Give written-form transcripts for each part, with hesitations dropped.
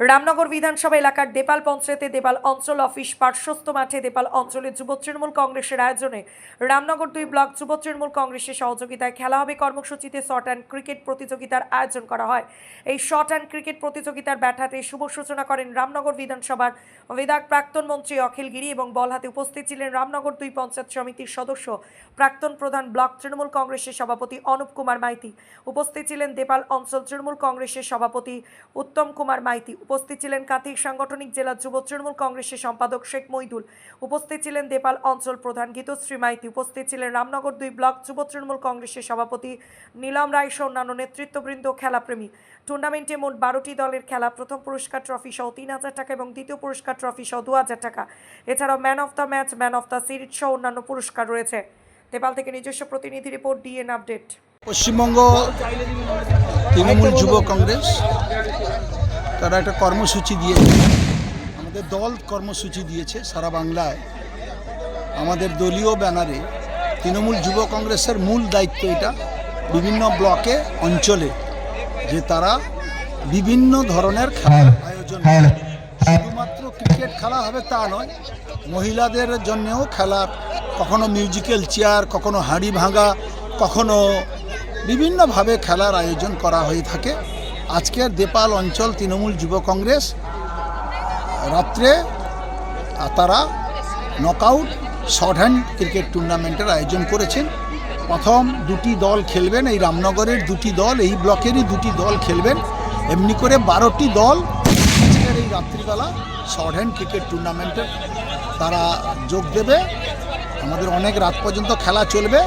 রামনগর বিধানসভা এলাকার দেপাল পঞ্চায়েতে দেপাল অঞ্চল অফিস পার্শ্বস্থ মাঠে দেপাল অঞ্চলে যুব তৃণমূল কংগ্রেসের আয়োজনে রামনগর 2 ব্লক যুব তৃণমূল কংগ্রেসের সহযোগিতায় খেলা হবে কর্মসূচিতে শর্ট অ্যান্ড ক্রিকেট প্রতিযোগিতার আয়োজন করা হয়। এই শর্ট অ্যান্ড ক্রিকেট প্রতিযোগিতার ব্যাট শুভ সূচনা করেন রামনগর বিধানসভার বিধায়ক প্রাক্তন মন্ত্রী অখিল গিরি এবং বল হাতে উপস্থিত ছিলেন রামনগর 2 পঞ্চায়েত সমিতির সদস্য প্রাক্তন প্রধান ব্লক তৃণমূল কংগ্রেসের সভাপতি অনুপ কুমার মাইতি। উপস্থিত ছিলেন দেপাল অঞ্চল তৃণমূল কংগ্রেসের সভাপতি উত্তম কুমার মাইতি। উপস্থিত ছিলেন কাতির সাংগঠনিক জেলা যুব তৃণমূল কংগ্রেসের সম্পাদক শেখ মইদুল। উপস্থিত ছিলেন দেপাল অঞ্চল প্রধান গীতশ্রী মাইতি। উপস্থিত ছিলেন রামনগর 2 ব্লক যুব তৃণমূল কংগ্রেসের সভাপতি নীলম রায় সহ অন্যান্য নেতৃত্ববৃন্দ। খেলাপ্রেমী টুর্নামেন্টে মোট 12টি দলের খেলা। প্রথম পুরস্কার ট্রফি সহ 3000 টাকা এবং দ্বিতীয় পুরস্কার ট্রফি সহ 2000 টাকা। এছাড়াও man of the match, man of the series সহ অন্যান্য পুরস্কার রয়েছে। দেপাল থেকে নিজস্ব প্রতিনিধি report, DN update. Paschimbanga Trinamool যুব কংগ্রেস তারা একটা কর্মসূচি দিয়েছে, আমাদের দল কর্মসূচি দিয়েছে সারা বাংলায়। আমাদের দলীয় ব্যানারে তৃণমূল যুব কংগ্রেসের মূল দায়িত্ব এটা বিভিন্ন ব্লকে অঞ্চলে যে তারা বিভিন্ন ধরনের খেলার আয়োজন, শুধুমাত্র ক্রিকেট খেলা হবে তা নয়, মহিলাদের জন্যেও খেলার, কখনো মিউজিক্যাল চেয়ার, কখনো হাঁড়ি ভাঙা, কখনো বিভিন্নভাবে খেলার আয়োজন করা হয়ে থাকে। আজকের দেপাল অঞ্চল তৃণমূল যুব কংগ্রেস রাত্রে তারা নকআউট শর্ট হ্যান্ড ক্রিকেট টুর্নামেন্টের আয়োজন করেছেন। প্রথম 2টি দল খেলবেন, এই রামনগরের 2টি দল, এই ব্লকেরই 2টি দল খেলবেন। এমনি করে 12টি দল আজকের এই রাত্রিবেলা শর্ট হ্যান্ড ক্রিকেট টুর্নামেন্টের তারা যোগ দেবে। আমাদের অনেক রাত পর্যন্ত খেলা চলবে।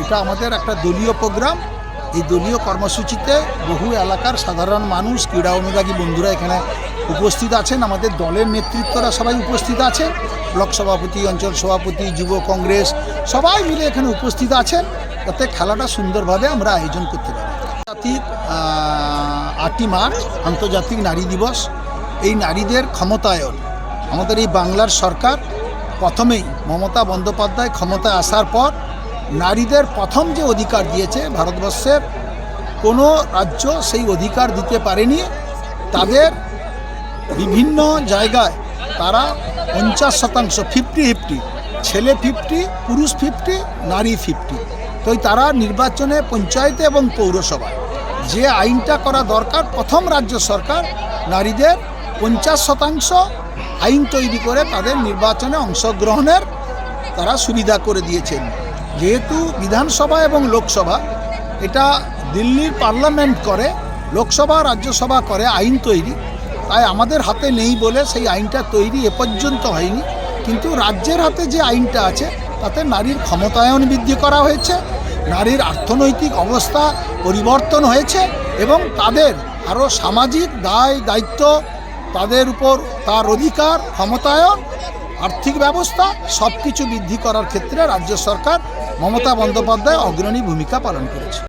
এটা আমাদের একটা দলীয় প্রোগ্রাম। এই দলীয় কর্মসূচিতে বহু এলাকার সাধারণ মানুষ, ক্রীড়া অনুরাগী বন্ধুরা এখানে উপস্থিত আছেন। আমাদের দলের নেতৃত্বরা সবাই উপস্থিত আছে, ব্লক সভাপতি, অঞ্চল সভাপতি, যুব কংগ্রেস সবাই মিলে এখানে উপস্থিত আছেন, যাতে খেলাটা সুন্দরভাবে আমরা আয়োজন করতে পারি। জাতির 8ই মার্চ আন্তর্জাতিক নারী দিবস। এই নারীদের ক্ষমতায়ন আমাদের এই বাংলার সরকার প্রথমেই মমতা বন্দ্যোপাধ্যায় ক্ষমতায় আসার পর নারীদের প্রথম যে অধিকার দিয়েছে, ভারতবর্ষের কোনো রাজ্য সেই অধিকার দিতে পারেনি। তাদের বিভিন্ন জায়গায় তারা 50%, 50-50, ছেলে 50, পুরুষ 50, নারী 50। তো তারা নির্বাচনে পঞ্চায়েতে এবং পৌরসভায় যে আইনটা করা দরকার, প্রথম রাজ্য সরকার নারীদের 50% আইন তৈরি করে তাদের নির্বাচনে অংশগ্রহণের তারা সুবিধা করে দিয়েছেন। যেহেতু বিধানসভা এবং লোকসভা এটা দিল্লির পার্লামেন্ট করে, লোকসভা রাজ্যসভা করে আইন তৈরি, তাই আমাদের হাতে নেই বলে সেই আইনটা তৈরি এ পর্যন্ত হয়নি। কিন্তু রাজ্যের হাতে যে আইনটা আছে তাতে নারীর ক্ষমতায়ন বৃদ্ধি করা হয়েছে, নারীর অর্থনৈতিক অবস্থা পরিবর্তন হয়েছে এবং তাদের আরও সামাজিক দায় দায়িত্ব, তাদের উপর তার অধিকার, ক্ষমতায়ন, আর্থিক ব্যবস্থা সব কিছু বৃদ্ধি করার ক্ষেত্রে রাজ্য সরকার মমতা বন্দ্যোপাধ্যায় অগ্রণী ভূমিকা পালন করেছে।